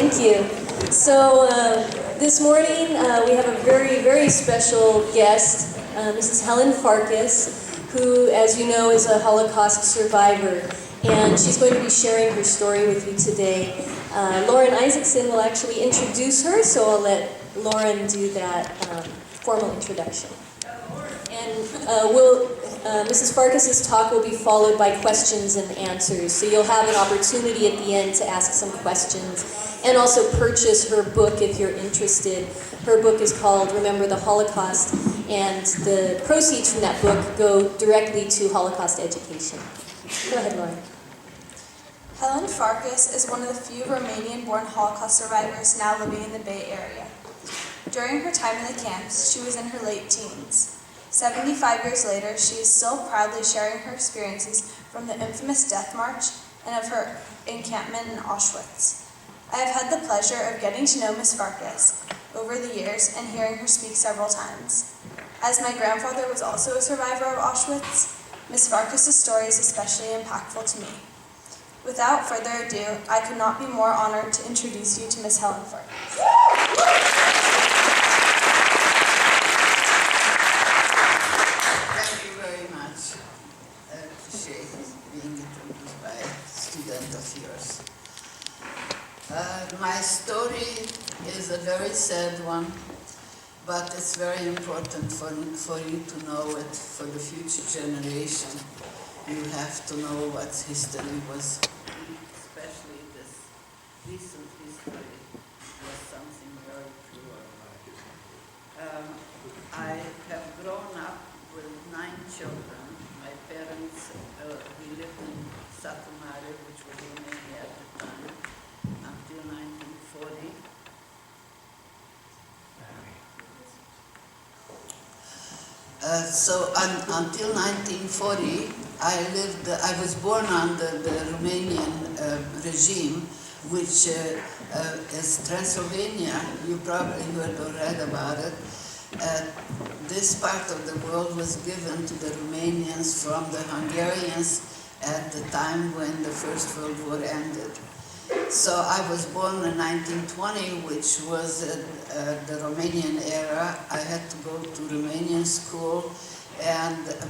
Thank you. So this morning we have a very, very special guest, Mrs. Helen Farkas, who, as you know, is a Holocaust survivor. And she's going to be sharing her story with you today. Lauren Isaacson will actually introduce her, so I'll let Lauren do that formal introduction. And Mrs. Farkas's talk will be followed by questions and answers. So you'll have an opportunity at the end to ask some questions and also purchase her book if you're interested. Her book is called Remember the Holocaust, and the proceeds from that book go directly to Holocaust education. Go ahead, Lauren. Helen Farkas is one of the few Romanian-born Holocaust survivors now living in the Bay Area. During her time in the camps, she was in her late teens. 75 years later, she is still proudly sharing her experiences from the infamous Death March and of her encampment in Auschwitz. I have had the pleasure of getting to know Ms. Farkas over the years and hearing her speak several times. As my grandfather was also a survivor of Auschwitz, Ms. Farkas' story is especially impactful to me. Without further ado, I could not be more honored to introduce you to Ms. Helen Farkas. Thank you very much. I appreciate being introduced by a student of yours. My story is a very sad one, but it's very important for you to know it for the future generation. You have to know what history was, especially this recent history was something very pure. I have grown up with 9 children. My parents, we lived in Satumare, which was Romania at the time, until 1940. Until 1940, I was born under the Romanian regime, which is Transylvania. You probably heard or read about it. This part of the world was given to the Romanians from the Hungarians at the time when the First World War ended. So I was born in 1920, which was the Romanian era. I had to go to Romanian school,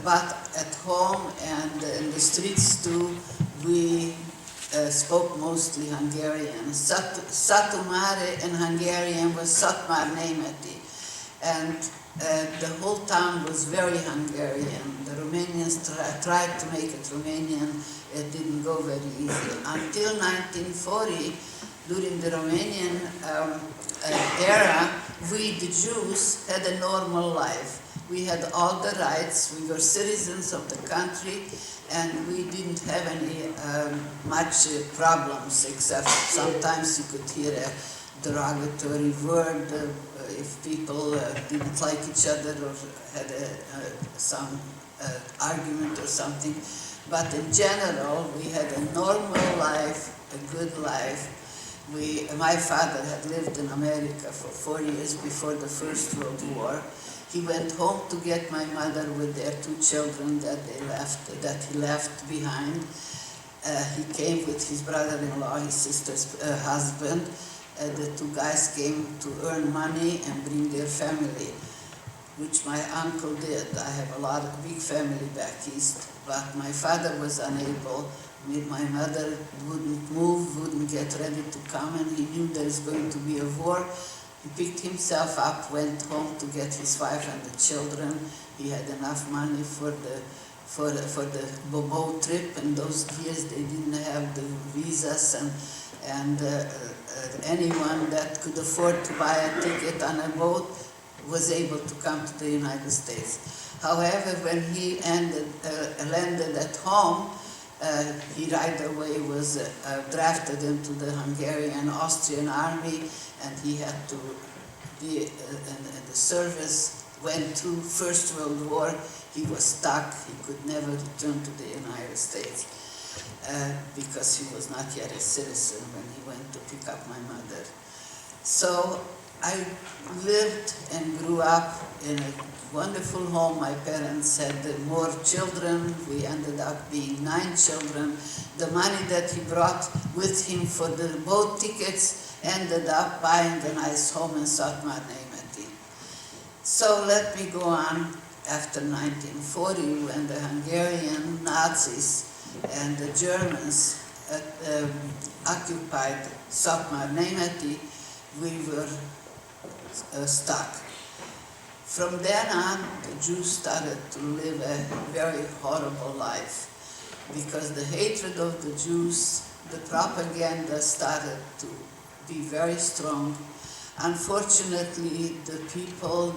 but at home and in the streets too, we spoke mostly Hungarian. Satumare in Hungarian was Szatmár Németi, and the whole town was very Hungarian. The Romanians tried to make it Romanian. It didn't go very easy. Until 1940, during the Romanian era, we, the Jews, had a normal life. We had all the rights, we were citizens of the country, and we didn't have any much problems, except sometimes you could hear a derogatory word if people didn't like each other or had some argument or something. But in general, we had a normal life, a good life. My father had lived in America for 4 years before the First World War. He went home to get my mother with their 2 children that he left behind. He came with his brother-in-law, his sister's husband. The 2 guys came to earn money and bring their family, which my uncle did. I have a big family back east, but my father was unable. My mother wouldn't move, wouldn't get ready to come, and he knew there was going to be a war. He picked himself up, went home to get his wife and the children. He had enough money for the boat trip. In those years, they didn't have the visas, and anyone that could afford to buy a ticket on a boat was able to come to the United States. However, when he landed at home, he right away was drafted into the Hungarian-Austrian army, and he had to be in the service. Went through First World War. He was stuck. He could never return to the United States because he was not yet a citizen when he went to pick up my mother. So I lived and grew up in a wonderful home. My parents had more children. We ended up being 9 children. The money that he brought with him for the boat tickets ended up buying a nice home in Satmar Nemeti. So let me go on. After 1940, when the Hungarian Nazis and the Germans occupied Satmar Nemeti, we were stuck. From then on, the Jews started to live a very horrible life because the hatred of the Jews, the propaganda started to be very strong. Unfortunately, the people,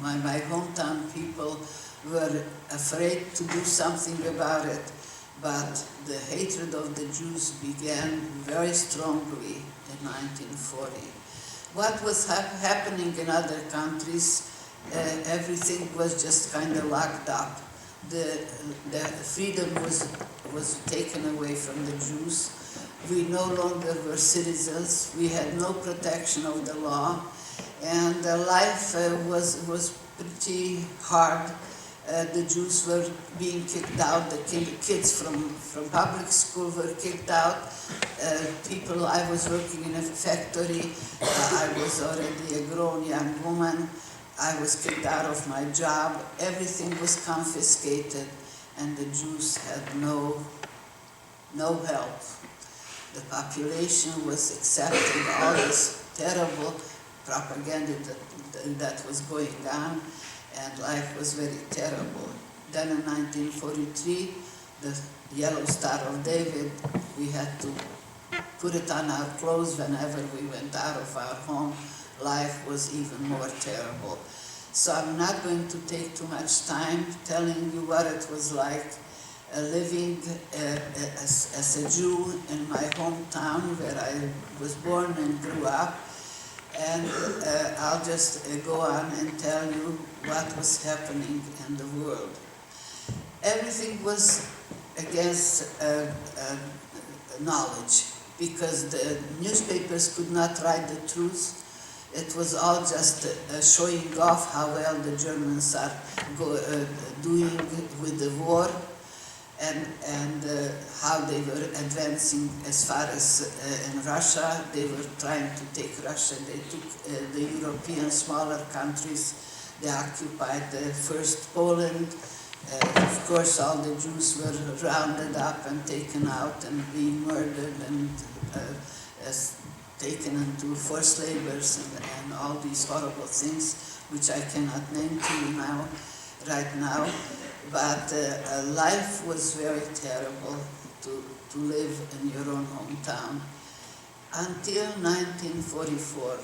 my hometown people, were afraid to do something about it, but the hatred of the Jews began very strongly in 1940. What was happening in other countries, everything was just kind of locked up. The freedom was taken away from the Jews. We no longer were citizens. We had no protection of the law, and life was pretty hard. The Jews were being kicked out. The kids from public school were kicked out. I was working in a factory. I was already a grown young woman. I was kicked out of my job. Everything was confiscated, and the Jews had no help. The population was accepting all this terrible propaganda that was going on, and life was very terrible. Then in 1943, the Yellow Star of David, we had to put it on our clothes whenever we went out of our home. Life was even more terrible. So I'm not going to take too much time telling you what it was like living as a Jew in my hometown where I was born and grew up. And I'll just go on and tell you what was happening in the world. Everything was against knowledge because the newspapers could not write the truth. It was all just showing off how well the Germans are doing with the war, and how they were advancing as far as in Russia. They were trying to take Russia. They took the European smaller countries. They occupied first Poland. Of course, all the Jews were rounded up and taken out and being murdered and taken into forced labors and all these horrible things, which I cannot name to you right now. But life was very terrible to live in your own hometown. Until 1944,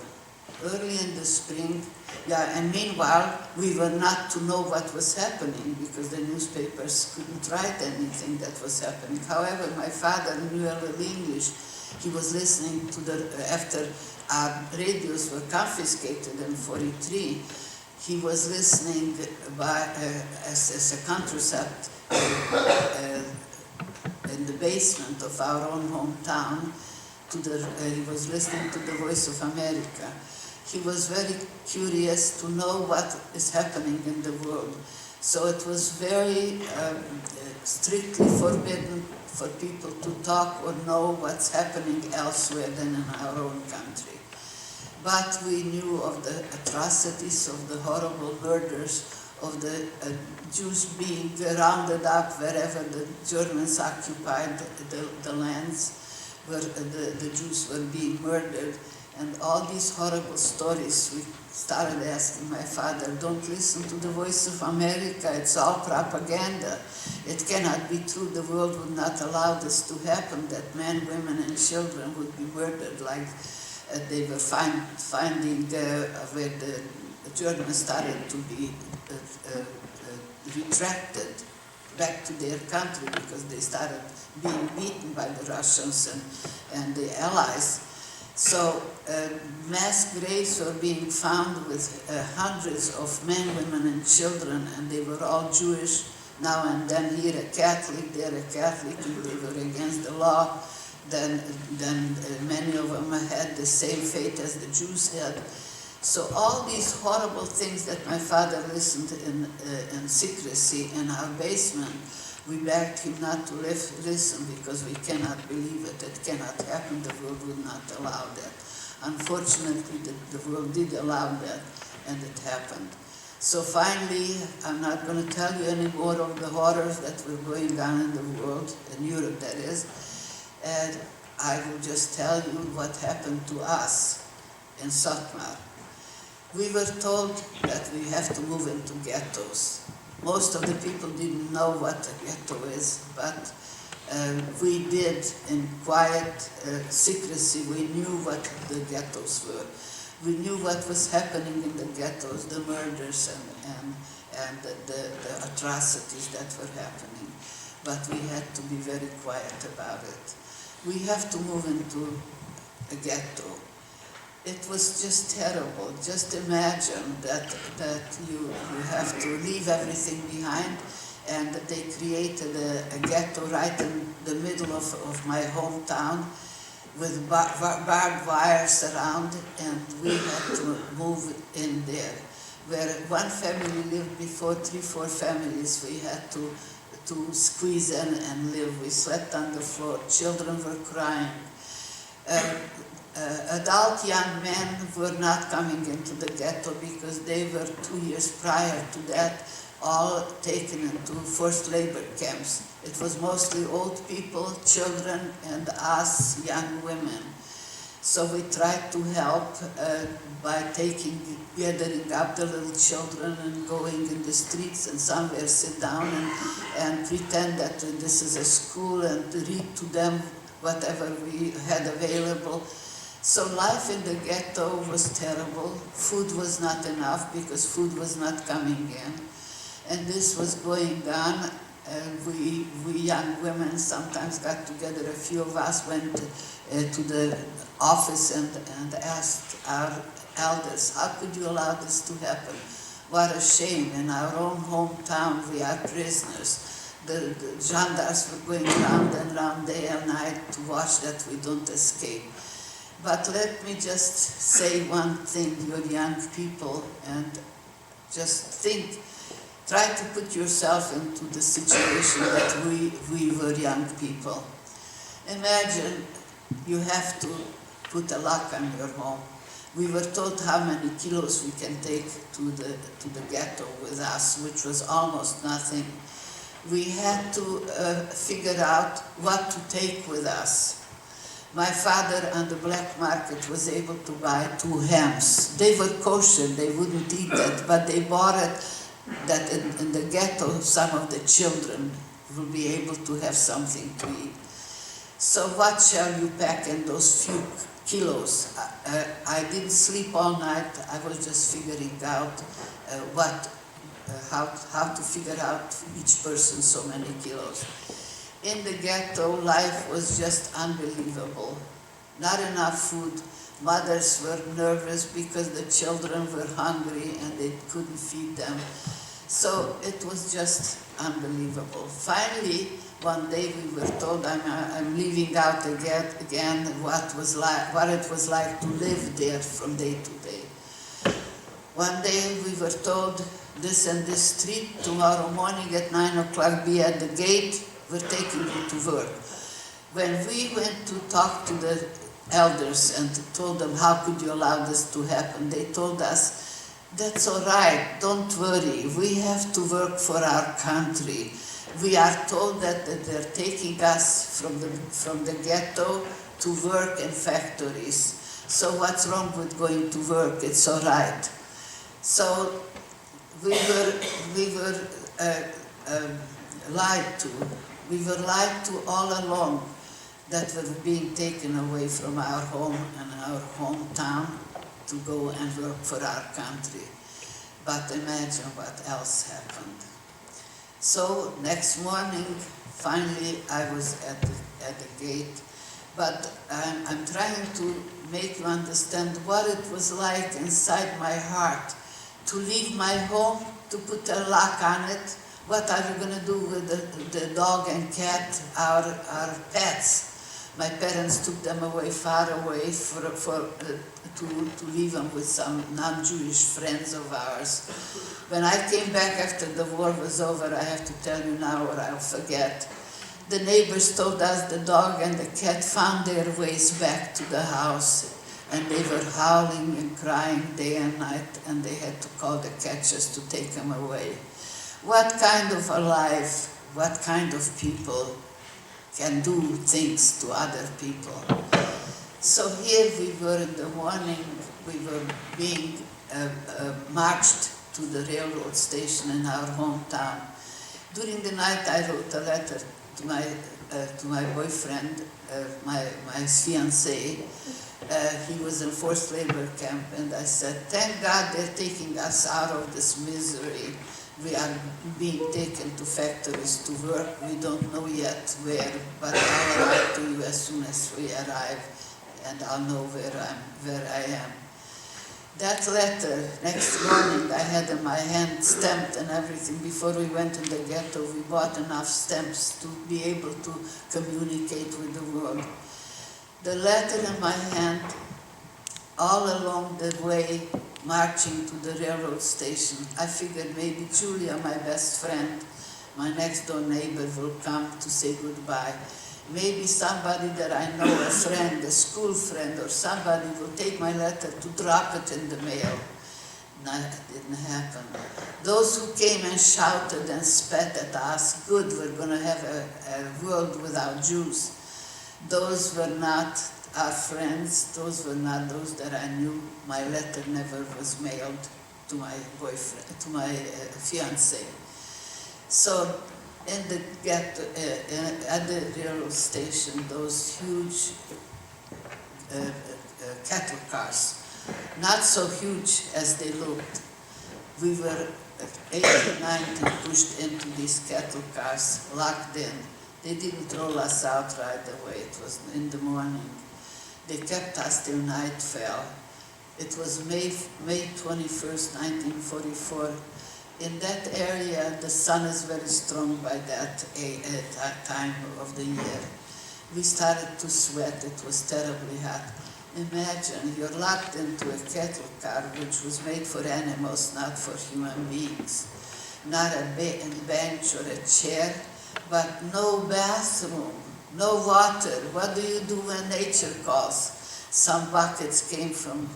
early in the spring, and meanwhile, we were not to know what was happening because the newspapers couldn't write anything that was happening. However, my father knew a little English. He was listening to after our radios were confiscated in 1943, he was listening as a contracept in the basement of our own hometown. He was listening to the Voice of America. He was very curious to know what is happening in the world. So it was very strictly forbidden for people to talk or know what's happening elsewhere than in our own country. But we knew of the atrocities, of the horrible murders, of the Jews being rounded up wherever the Germans occupied the lands, where the Jews were being murdered, and all these horrible stories. We started asking my father, don't listen to the Voice of America, it's all propaganda. It cannot be true, the world would not allow this to happen, that men, women, and children would be murdered like they were finding where the Germans started to be retracted back to their country because they started being beaten by the Russians and the Allies. So mass graves were being found with hundreds of men, women, and children, and they were all Jewish. Now and then here a Catholic, there a Catholic, and they were against the law. Then many of them had the same fate as the Jews had. So all these horrible things that my father listened in secrecy in our basement We begged him not to listen because we cannot believe it. It cannot happen. The world would not allow that. Unfortunately, the world did allow that, and it happened. So finally, I'm not going to tell you any more of the horrors that were going on in the world, in Europe that is, and I will just tell you what happened to us in Satmar. We were told that we have to move into ghettos. Most of the people didn't know what a ghetto is, but we did in quiet secrecy. We knew what the ghettos were. We knew what was happening in the ghettos, the murders and the atrocities that were happening. But we had to be very quiet about it. We have to move into a ghetto. It was just terrible. Just imagine that you have to leave everything behind, and they created a ghetto right in the middle of my hometown with barbed wires around, and we had to move in there. Where one family lived before 3-4 families, we had to squeeze in and live. We slept on the floor. Children were crying. Adult young men were not coming into the ghetto because they were 2 years prior to that all taken into forced labor camps. It was mostly old people, children, and us, young women. So we tried to help by gathering up the little children and going in the streets and somewhere sit down and pretend that this is a school and read to them whatever we had available. So life in the ghetto was terrible. Food was not enough because food was not coming in. And this was going on. We young women sometimes got together, a few of us went to the office and asked our elders, how could you allow this to happen? What a shame. In our own hometown we are prisoners. The gendarmes were going round and round day and night to watch that we don't escape. But let me just say one thing, you're young people, and just think, try to put yourself into the situation that we were young people. Imagine you have to put a lock on your home. We were told how many kilos we can take to the ghetto with us, which was almost nothing. We had to figure out what to take with us. My father on the black market was able to buy 2 hams. They were kosher, they wouldn't eat it, but they bought it that in the ghetto some of the children will be able to have something to eat. So what shall you pack in those few kilos? I didn't sleep all night. I was just figuring out how to figure out each person so many kilos. In the ghetto, life was just unbelievable. Not enough food. Mothers were nervous because the children were hungry and they couldn't feed them. So it was just unbelievable. Finally, one day we were told, I'm leaving out again what it was like to live there from day to day. One day we were told, this and this street, tomorrow morning at 9 o'clock be at the gate, we're taking you to work. When we went to talk to the elders and told them, how could you allow this to happen? They told us, that's all right, don't worry, we have to work for our country. We are told that they're taking us from the ghetto to work in factories. So what's wrong with going to work? It's all right. So we were lied to. We were lied to all along that we were being taken away from our home and our hometown to go and work for our country. But imagine what else happened. So next morning, finally I was at the gate, but I'm trying to make you understand what it was like inside my heart to leave my home, to put a lock on it. What are you going to do with the dog and cat, our pets? My parents took them away, far away, to leave them with some non-Jewish friends of ours. When I came back after the war was over, I have to tell you now or I'll forget, the neighbors told us the dog and the cat found their ways back to the house, and they were howling and crying day and night, and they had to call the catchers to take them away. What kind of a life, what kind of people can do things to other people? So here we were in the morning, we were being marched to the railroad station in our hometown. During the night I wrote a letter to my boyfriend, my fiancé. He was in forced labor camp, and I said, thank God they're taking us out of this misery. We are being taken to factories to work. We don't know yet where, but I'll write to you as soon as we arrive, and I'll know where I am. That letter, next morning, I had in my hand stamped and everything. Before we went in the ghetto, we bought enough stamps to be able to communicate with the world. The letter in my hand, all along the way, marching to the railroad station, I figured maybe Julia, my best friend, my next door neighbor, will come to say goodbye. Maybe somebody that I know, a friend, a school friend, or somebody will take my letter to drop it in the mail. No, it didn't happen. Those who came and shouted and spat at us, good, we're going to have a world without Jews. Those were not our friends, those were not those that I knew. My letter never was mailed to my boyfriend, to my fiancé. So in the ghetto, at the railroad station, those huge cattle cars, not so huge as they looked. We were 18, 19 pushed into these cattle cars, locked in. They didn't roll us out right away. It was in the morning. They kept us till night fell. It was May 21st, 1944. In that area, the sun is very strong by that time of the year. We started to sweat. It was terribly hot. Imagine you're locked into a cattle car, which was made for animals, not for human beings. Not a bench or a chair, but no bathroom, no water. What do you do when nature calls? Some buckets came from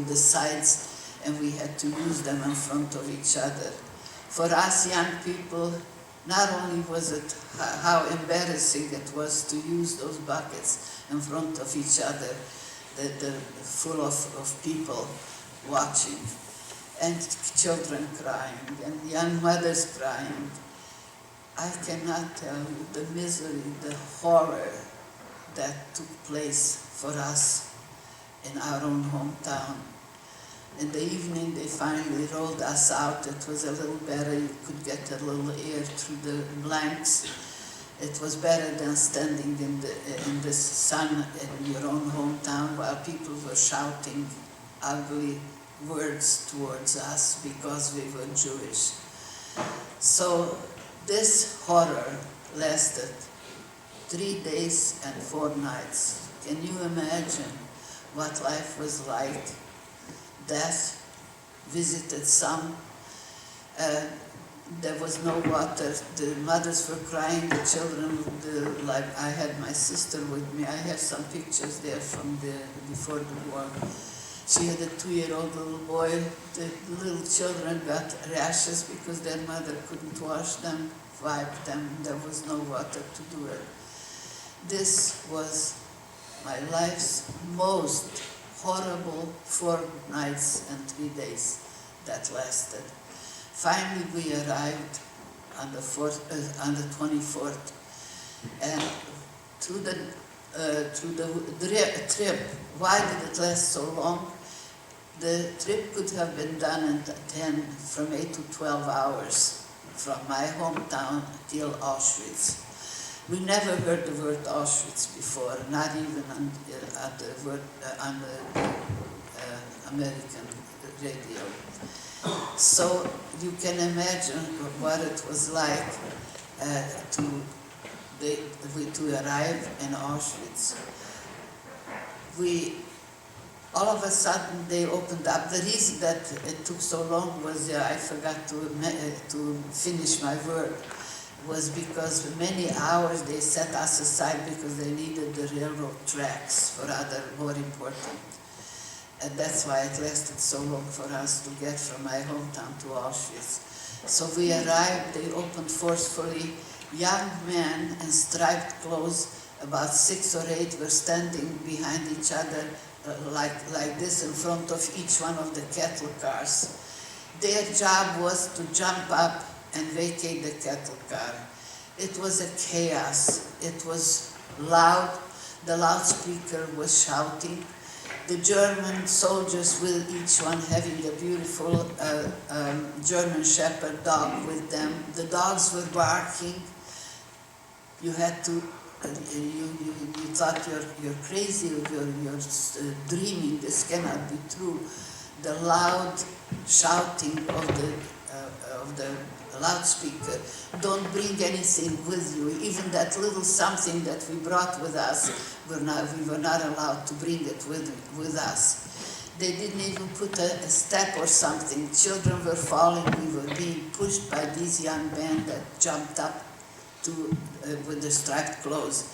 the sides, and we had to use them in front of each other. For us young people, not only was it how embarrassing it was to use those buckets in front of each other, full of people watching, and children crying, and young mothers crying. I cannot tell you the misery, the horror that took place for us in our own hometown. In the evening, they finally rolled us out. It was a little better. You could get a little air through the blanks. It was better than standing in the sun in your own hometown while people were shouting ugly words towards us because we were Jewish. So this horror lasted 3 days and 4 nights. Can you imagine what life was like? Death visited some. There was no water. The mothers were crying, the children, like I had my sister with me. I have some pictures there from before the war. She had a 2-year-old little boy. The little children got rashes because their mother couldn't wash them, wipe them. There was no water to do it. This was my life's most horrible 4 nights and 3 days that lasted. Finally, we arrived on the 24th, and through the trip. Why did it last so long? The trip could have been done in from 8 to 12 hours from my hometown till Auschwitz. We never heard the word Auschwitz before, not even on the American radio. So you can imagine what it was like to to arrive in Auschwitz. All of a sudden they opened up. The reason that it took so long was I forgot to finish my word. Was because for many hours they set us aside because they needed the railroad tracks for other more important. And that's why it lasted so long for us to get from my hometown to Auschwitz. So we arrived, they opened forcefully. Young men in striped clothes, about 6 or 8, were standing behind each other like this in front of each one of the cattle cars. Their job was to jump up and vacate the cattle car. It was a chaos. It was loud. The loudspeaker was shouting. The German soldiers, with each one having a beautiful German Shepherd dog with them. The dogs were barking. You had to, you thought you're crazy, you're dreaming, this cannot be true. The loud shouting of the loudspeaker, don't bring anything with you. Even that little something that we brought with us, we were not allowed to bring it with us. They didn't even put a step or something. Children were falling, we were being pushed by these young men that jumped up with the striped clothes.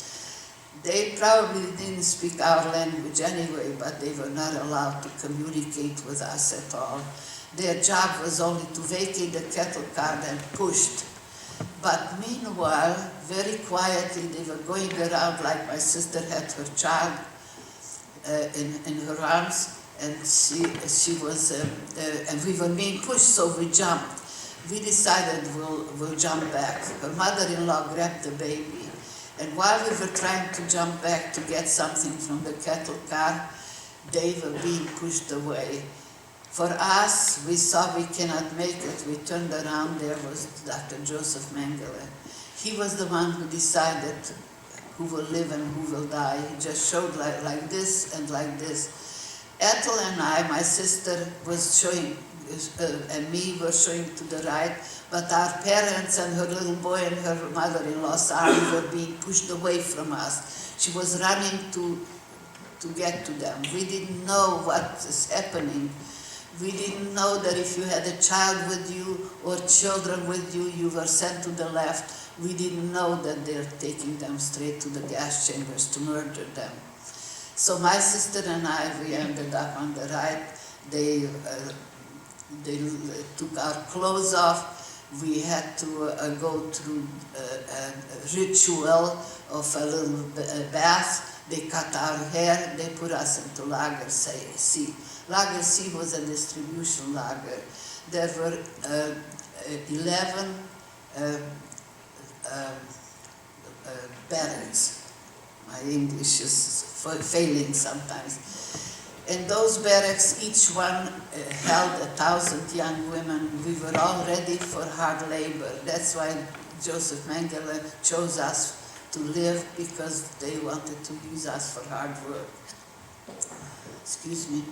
They probably didn't speak our language anyway, but they were not allowed to communicate with us at all. Their job was only to vacate the cattle car and pushed. But meanwhile, very quietly, they were going around like my sister had her child in her arms, and she was, and we were being pushed, so we jumped. We decided we'll jump back. Her mother-in-law grabbed the baby, and while we were trying to jump back to get something from the cattle car, they were being pushed away. For us, we saw we cannot make it. We turned around, there was Dr. Joseph Mengele. He was the one who decided who will live and who will die. He just showed like this and like this. Ethel and I, my sister, was showing, and me were showing to the right, but our parents and her little boy and her mother-in-law's arm were being pushed away from us. She was running to get to them. We didn't know what is happening. We didn't know that if you had a child with you or children with you, you were sent to the left. We didn't know that they're taking them straight to the gas chambers to murder them. So my sister and I, we ended up on the right. They took our clothes off. We had to go through a ritual of a little bath. They cut our hair. They put us into Lager C. Lager C was a distribution lager. There were 11 barracks. My English is failing sometimes. In those barracks, each one held 1,000 young women. We were all ready for hard labor. That's why Joseph Mengele chose us to live, because they wanted to use us for hard work. Excuse me.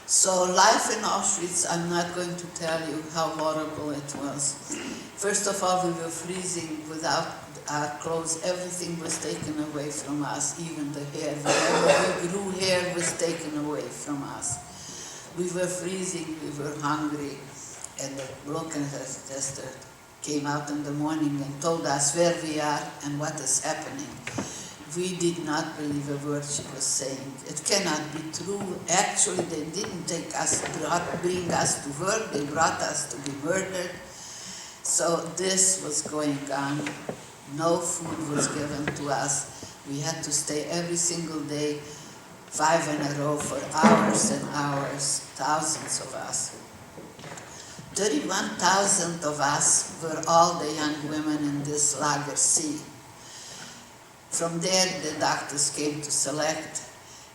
So life in Auschwitz, I'm not going to tell you how horrible it was. First of all, we were freezing without our clothes. Everything was taken away from us, even the hair. Whenever we grew hair was taken away from us. We were freezing, we were hungry, and the broken tester came out in the morning and told us where we are and what is happening. We did not believe a word she was saying. It cannot be true. Actually, they didn't bring us to work. They brought us to be murdered. So this was going on. No food was given to us. We had to stay every single day, 5 in a row for hours and hours, thousands of us. 31,000 of us were all the young women in this Lager C. From there, the doctors came to select,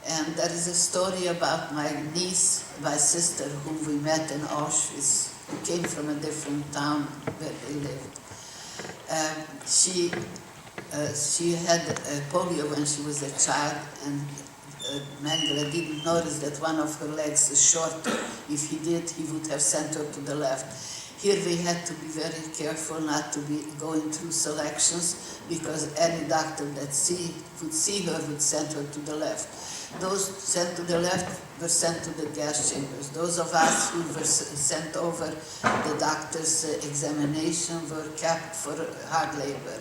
and there is a story about my niece, my sister, whom we met in Auschwitz, who came from a different town where they lived. She had polio when she was a child, and Mengele didn't notice that one of her legs is shorter. If he did, he would have sent her to the left. Here we had to be very careful not to be going through selections, because any doctor that would see her would send her to the left. Those sent to the left were sent to the gas chambers. Those of us who were sent over the doctor's examination were kept for hard labor.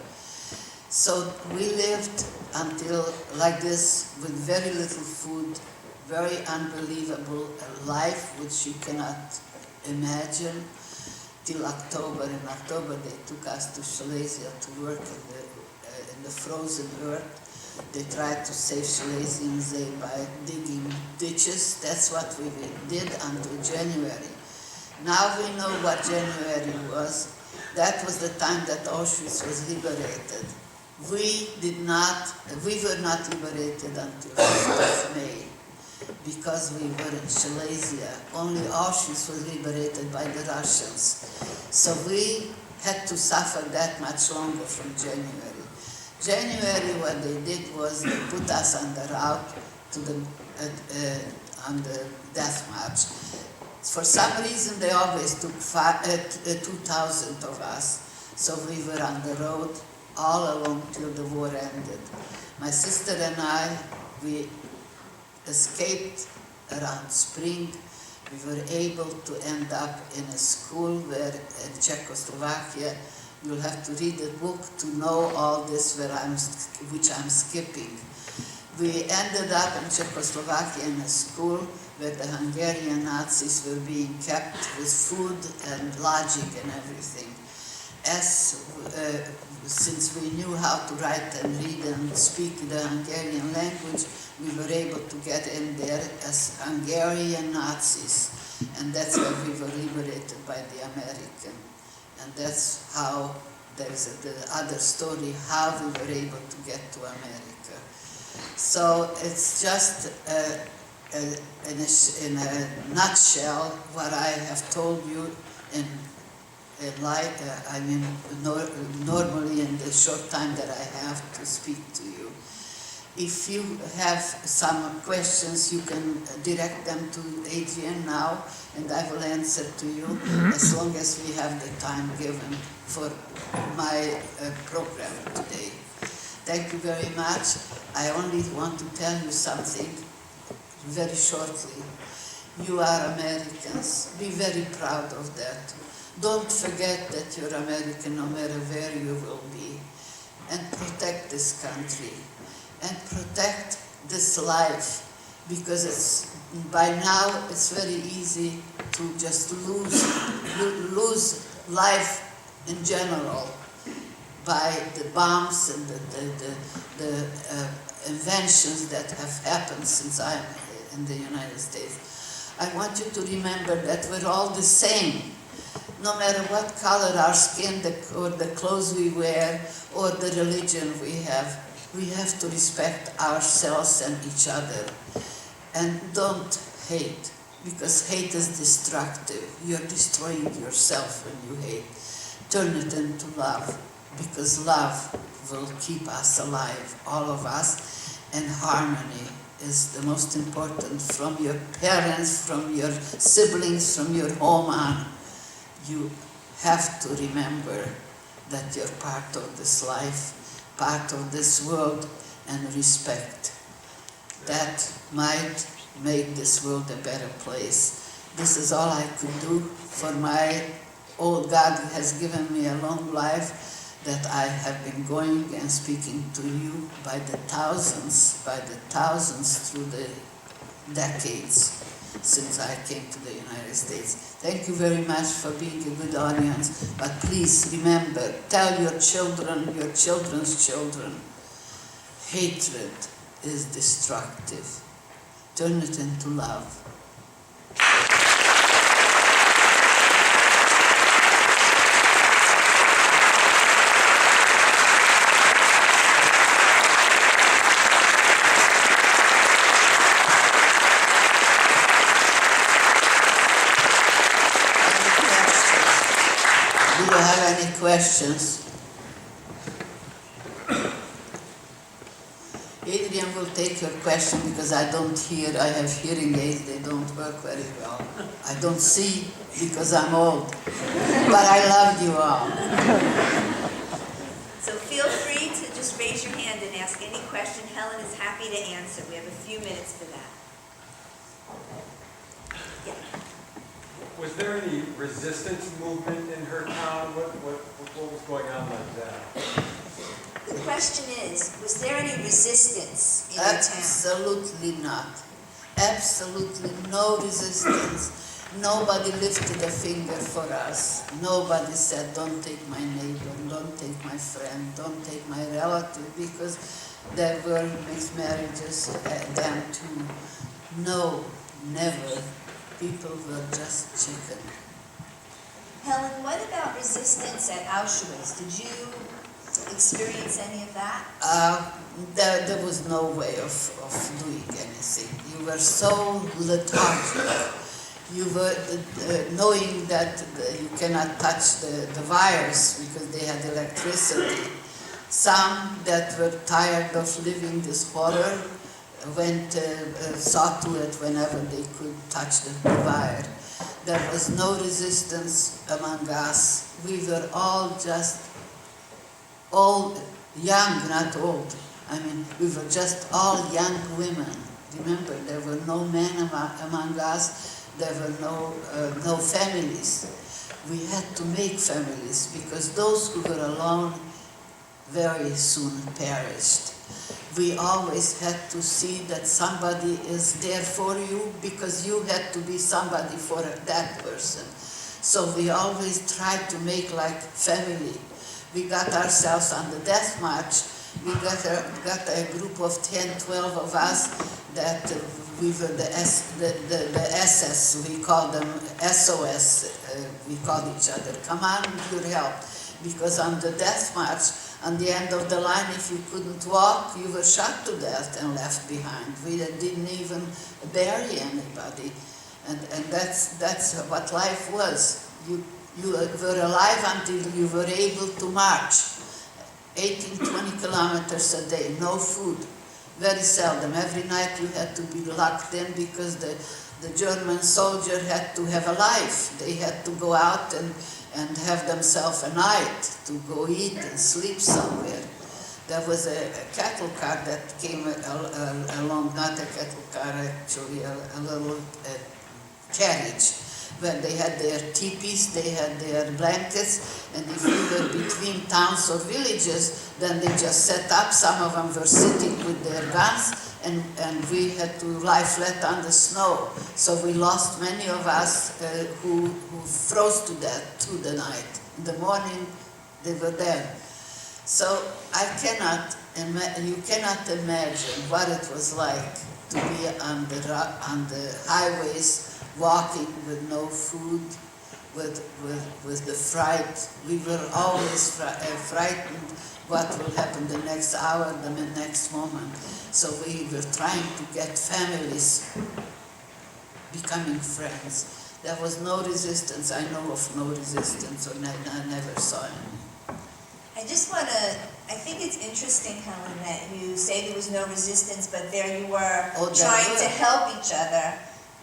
So we lived until like this with very little food, very unbelievable life which you cannot imagine, till October. In October they took us to Silesia to work in the frozen earth. They tried to save Silesians by digging ditches. That's what we did until January. Now we know what January was. That was the time that Auschwitz was liberated. We were not liberated until 5th of May, because we were in Silesia. Only Auschwitz was liberated by the Russians. So we had to suffer that much longer from January. January, what they did was they put us on the route to on the death march. For some reason, they always took 2,000 of us. So we were on the road all along till the war ended. My sister and I, we escaped around spring. We were able to end up in a school where in Czechoslovakia. You'll have to read the book to know all this which I'm skipping. We ended up in Czechoslovakia in a school where the Hungarian Nazis were being kept with food and lodging and everything. Since we knew how to write and read and speak the Hungarian language, we were able to get in there as Hungarian Nazis. And that's why we were liberated by the American. And that's how, there's the other story, how we were able to get to America. So it's just in a nutshell what I have told you normally in the short time that I have to speak to you. If you have some questions, you can direct them to Adrian now, and I will answer to you as long as we have the time given for my program today. Thank you very much. I only want to tell you something very shortly. You are Americans. Be very proud of that. Don't forget that you're American no matter where you will be. And protect this country. And protect this life, because by now it's very easy to just lose life in general by the bombs and the inventions that have happened since I'm in the United States. I want you to remember that we're all the same. No matter what color our skin or the clothes we wear or the religion we have to respect ourselves and each other. And don't hate, because hate is destructive. You're destroying yourself when you hate. Turn it into love, because love will keep us alive, all of us, and harmony is the most important. From your parents, from your siblings, from your home on, you have to remember that you're part of this life, part of this world, and respect. That might make this world a better place. This is all I could do for God has given me a long life, that I have been going and speaking to you by the thousands through the decades since I came to the United States. Thank you very much for being a good audience, but please remember, tell your children, your children's children, hatred is destructive. Turn it into love. Do you have any questions? Adrian will take your question because I don't hear. I have hearing aids. They don't work very well. I don't see because I'm old. But I love you all. So feel free to just raise your hand and ask any question. Helen is happy to answer. We have a few minutes for that. Yeah. Was there any resistance movement in her town? What was going on like that? The question is, was there any resistance in your town? Absolutely not. Absolutely no resistance. Nobody lifted a finger for us. Nobody said, don't take my neighbor, don't take my friend, don't take my relative, because there were mixed marriages then too. No, never. People were just chicken. Helen, what about resistance at Auschwitz? Did you experience any of that? There was no way of doing anything. You were so lethargic. You were knowing that you cannot touch the wires because they had electricity. Some that were tired of living this horror went, saw to it whenever they could touch the wire. There was no resistance among us. We were all just old, young, not old. I mean, we were just all young women. Remember, there were no men among us. There were no families. We had to make families because those who were alone very soon perished. We always had to see that somebody is there for you because you had to be somebody for that person. So we always tried to make like family. We got ourselves on the death march. We got a group of 10, 12 of us that we were the SS, we called them SOS, we called each other, come on with your help. Because on the death march, on the end of the line, if you couldn't walk, you were shot to death and left behind. We didn't even bury anybody. And that's what life was. You were alive until you were able to march. 18, 20 kilometers a day, no food. Very seldom. Every night you had to be locked in because the German soldier had to have a life. They had to go out and have themselves a night to go eat and sleep somewhere. There was a cattle car that came along, not a cattle car actually, a little carriage, where they had their teepees, they had their blankets, and if we were between towns or villages, then they just set up. Some of them were sitting with their guns, and we had to lie flat on the snow. So we lost many of us who froze to death through the night. In the morning, they were dead. So you cannot imagine what it was like to be on the highways, walking with no food, with the fright. We were always frightened what will happen the next hour, the next moment. So we were trying to get families becoming friends. There was no resistance. I know of no resistance, or I never saw any. I think it's interesting, Helen, that you say there was no resistance, but there you were Oh, trying there to were. help each other.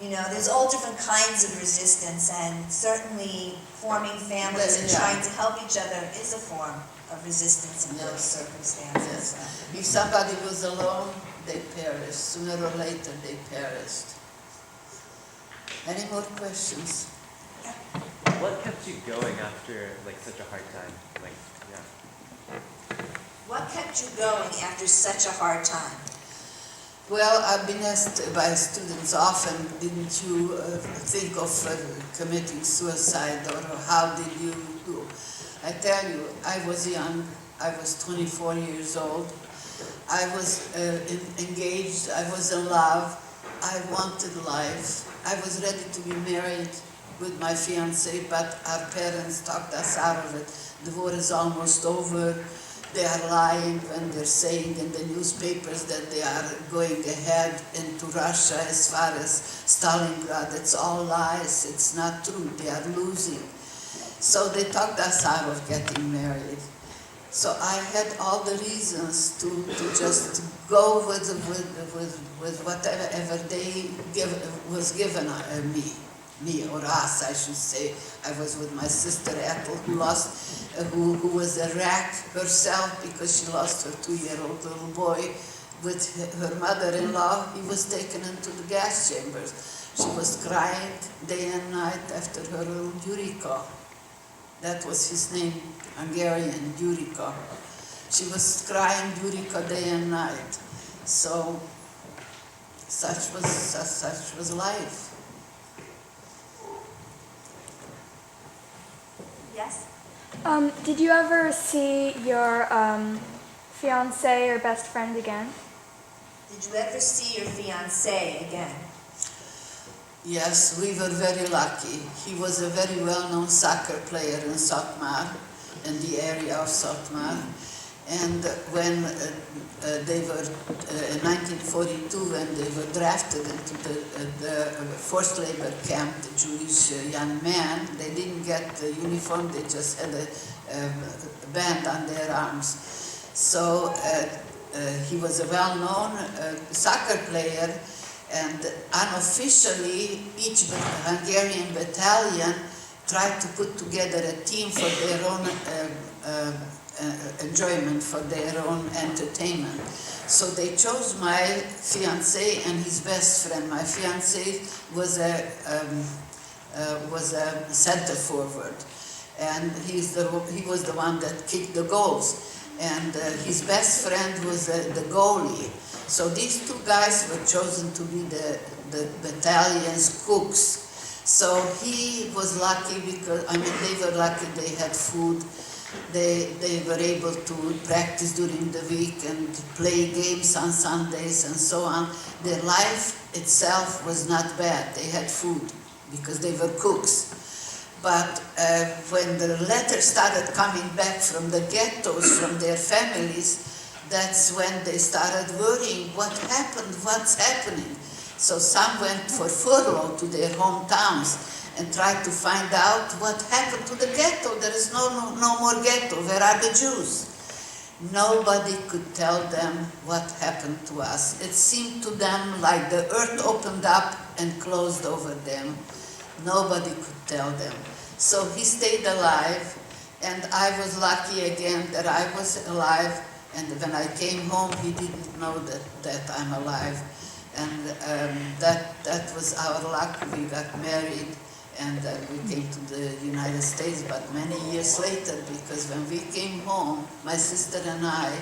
You know, there's all different kinds of resistance, and certainly forming families and Yeah. trying to help each other is a form of resistance in those Yes. circumstances. Yes. If somebody was alone, they perished. Sooner or later, they perished. Any more questions? What kept you going after like such a hard time? Like, yeah. What kept you going after such a hard time? Well, I've been asked by students often, didn't you think of committing suicide, or how did you do? I tell you, I was young. I was 24 years old. I was engaged. I was in love. I wanted life. I was ready to be married with my fiancé, but our parents talked us out of it. The war is almost over. They are lying when they're saying in the newspapers that they are going ahead into Russia as far as Stalingrad. It's all lies. It's not true. They are losing. So they talked us out of getting married. So I had all the reasons to just go with whatever was given me or us, I should say. I was with my sister Ethel, who was a wreck herself because she lost her 2-year-old little boy. With her mother-in-law, he was taken into the gas chambers. She was crying day and night after her little Juriko. That was his name, Hungarian, Juriko. She was crying Juriko day and night. So such was life. Yes? Did you ever see your fiance or best friend again? Did you ever see your fiancé again? Yes, we were very lucky. He was a very well-known soccer player in Satmar, in the area of Satmar. And when they were, in 1942, when they were drafted into the forced labor camp, the Jewish young men, they didn't get the uniform, they just had a band on their arms. So he was a well-known soccer player, and unofficially each Hungarian battalion tried to put together a team for their own enjoyment, for their own entertainment. So they chose my fiancé and his best friend. My fiancé was a center forward, and he was the one that kicked the goals. And his best friend was the goalie. So these two guys were chosen to be the battalion's cooks. So he was lucky because, they were lucky they had food. They were able to practice during the week and play games on Sundays and so on. Their life itself was not bad. They had food because they were cooks. But when the letters started coming back from the ghettos, from their families, that's when they started worrying, what happened, what's happening? So some went for furlough to their hometowns and tried to find out what happened to the ghetto. There is no more ghetto. Where are the Jews? Nobody could tell them what happened to us. It seemed to them like the earth opened up and closed over them. Nobody could tell them. So he stayed alive, and I was lucky again that I was alive, and when I came home, he didn't know that I'm alive. And that was our luck. We got married, and we came to the United States, but many years later, because when we came home, my sister and I,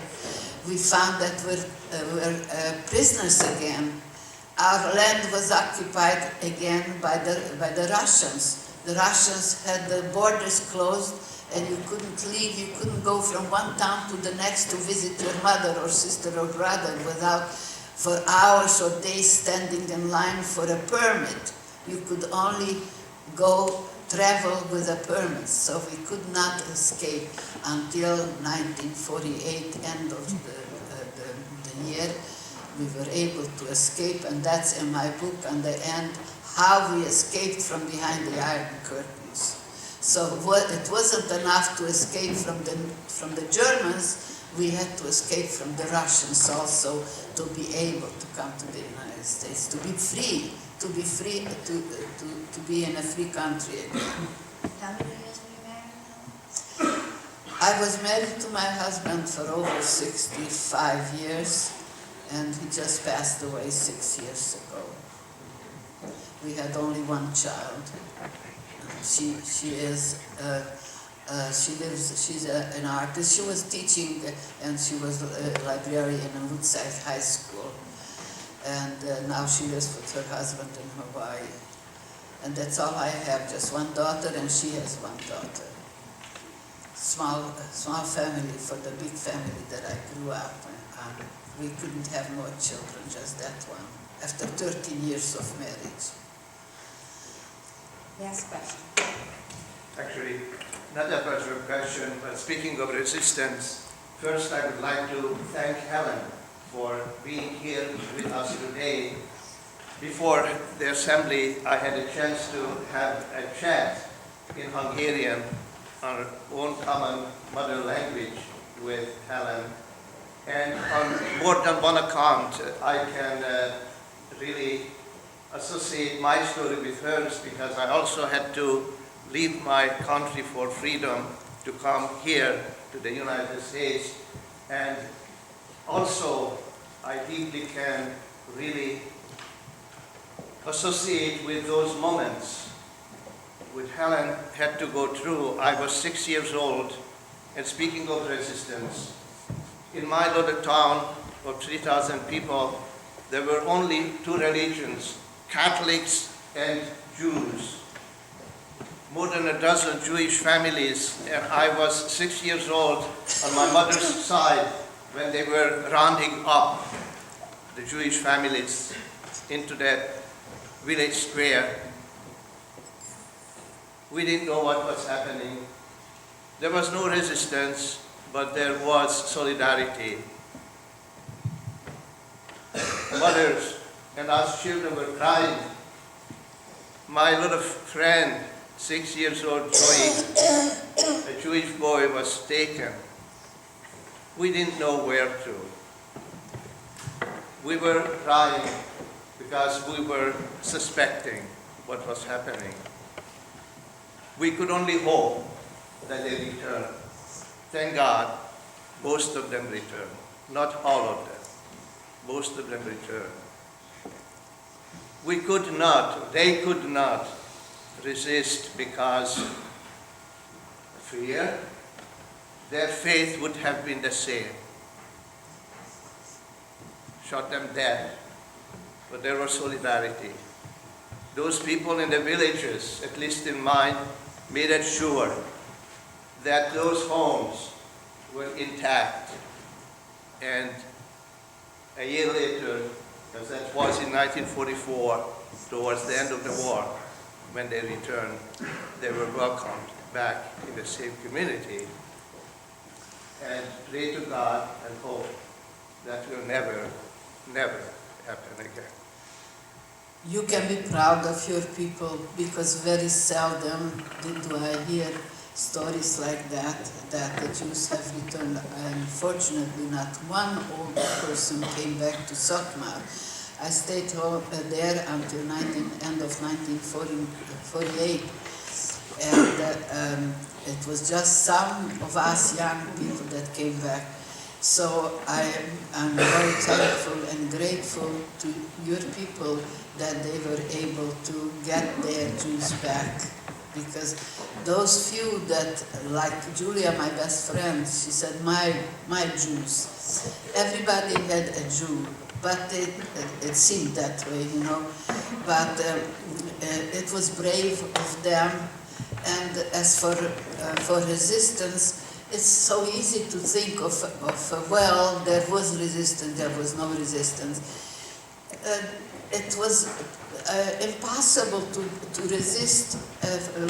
we found that we're prisoners again. Our land was occupied again by the Russians. The Russians had the borders closed, and you couldn't leave, you couldn't go from one town to the next to visit your mother or sister or brother without, for hours or days, standing in line for a permit. You could only travel with a permit, so we could not escape until 1948, end of the year. We were able to escape, and that's in my book on the end, how we escaped from behind the Iron Curtains. So it wasn't enough to escape from the Germans, we had to escape from the Russians also to be able to come to the United States, to be free, to be in a free country again. How many years were you married? I was married to my husband for over 65 years, and he just passed away 6 years ago. We had only one child. She's an artist. She was teaching, and she was a librarian in Woodside High School. And now she lives with her husband in Hawaii. And that's all I have, just one daughter, and she has one daughter. Small family for the big family that I grew up on. We couldn't have more children, just that one, after 13 years of marriage. Yes, question. Actually, not a personal question, but speaking of resistance, first I would like to thank Helen for being here with us today. Before the assembly, I had a chance to have a chat in Hungarian, our own common mother language, with Helen. And on more than one account, I can really associate my story with hers, because I also had to leave my country for freedom to come here to the United States. And also, I deeply can really associate with those moments which Helen had to go through. I was 6 years old, and speaking of resistance, in my little town of 3,000 people, there were only two religions, Catholics and Jews. More than a dozen Jewish families, and I was 6 years old on my mother's side when they were rounding up the Jewish families into that village square. We didn't know what was happening. There was no resistance, but there was solidarity. Mothers and us children were crying. My little friend, 6 years old Joey, a Jewish boy, was taken. We didn't know where to. We were crying because we were suspecting what was happening. We could only hope that they returned. Thank God, most of them returned. Not all of them. Most of them returned. They could not resist because fear. Their faith would have been the same. Shot them dead. But there was solidarity. Those people in the villages, at least in mine, made it sure that those homes were intact. And a year later, because that was in 1944, towards the end of the war, when they returned, they were welcomed back in the same community. And pray to God and hope that will never, never happen again. You can be proud of your people, because very seldom do I hear stories like that the Jews have returned. Unfortunately, not one old person came back to Sotmar. I stayed there until end of 1948, and it was just some of us young people that came back. So I'm very thankful and grateful to your people that they were able to get their Jews back. Because those few that, like Julia, my best friend, she said, my Jews. Everybody had a Jew, but it seemed that way, you know. But it was brave of them. And as for resistance, it's so easy to think of well, there was resistance, there was no resistance. It was impossible to resist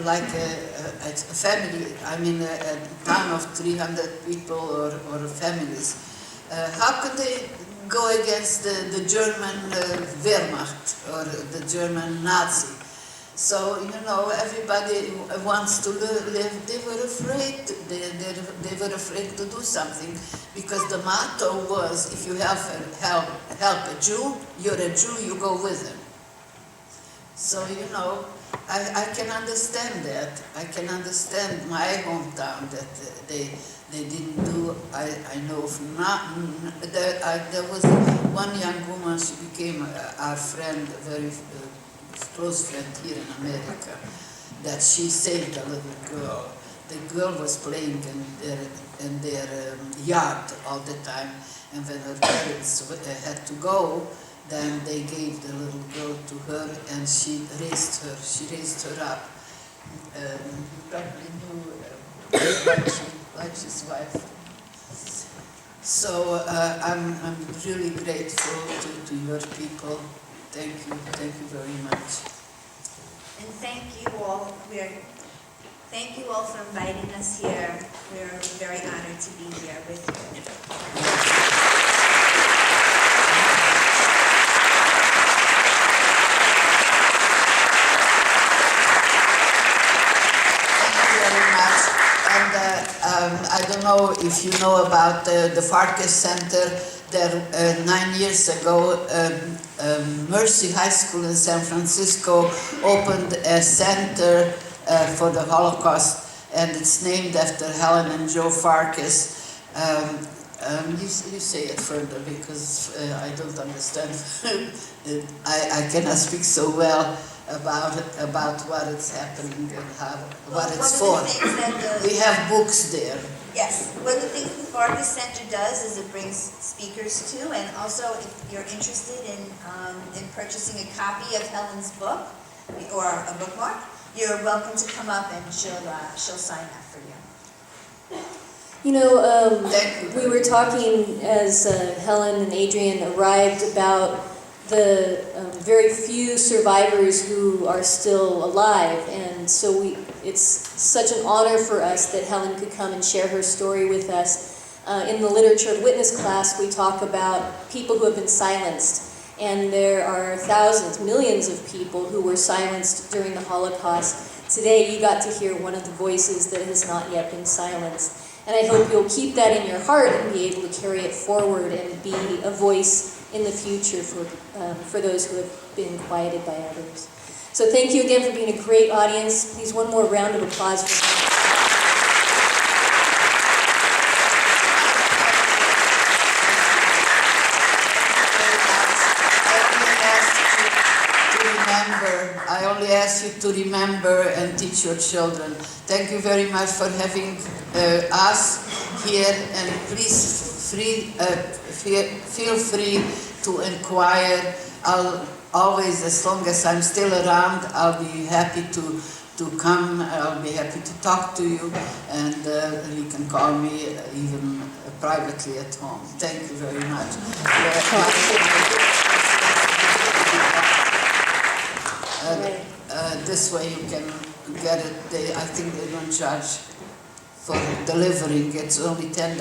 like a family, I mean a town of 300 people or families. How could they go against the German Wehrmacht or the German Nazi? So, you know, everybody wants to live. They were afraid. They were afraid to do something, because the motto was, if you help a Jew, you're a Jew, you go with him. So, you know, I can understand that. I can understand my hometown that they didn't do. I know of not. There was one young woman, she became our friend, very close friend here in America, that she saved a little girl. The girl was playing in their yard all the time, and when her parents had to go, then they gave the little girl to her, and she raised her up. You probably knew Leitch's wife. So I'm really grateful to your people. Thank you very much. And thank you all. Thank you all for inviting us here. We're very honored to be here with you. I don't know if you know about the Farkas Center. There, 9 years ago, Mercy High School in San Francisco opened a center for the Holocaust, and it's named after Helen and Joe Farkas. You say it further because I don't understand. I cannot speak so well about what is happening and what it's for. We have books there. Yes, one of the things the Farkas Center does is it brings speakers to, and also if you're interested in purchasing a copy of Helen's book or a bookmark, you're welcome to come up and she'll sign that for you. You know, we were talking as Helen and Adrian arrived about the very few survivors who are still alive, and so it's such an honor for us that Helen could come and share her story with us. In the Literature of Witness class, we talk about people who have been silenced, and there are thousands, millions of people who were silenced during the Holocaust. Today, you got to hear one of the voices that has not yet been silenced. And I hope you'll keep that in your heart and be able to carry it forward and be a voice in the future for those who have been quieted by others. So thank you again for being a great audience. Please, one more round of applause for them. I only ask you to remember and teach your children. Thank you very much for having us here, and please feel free to inquire. I'll always, as long as I'm still around, I'll be happy to come. I'll be happy to talk to you, and you can call me even privately at home. Thank you very much. This way you can get it. I think they don't charge for delivering. It's only $10.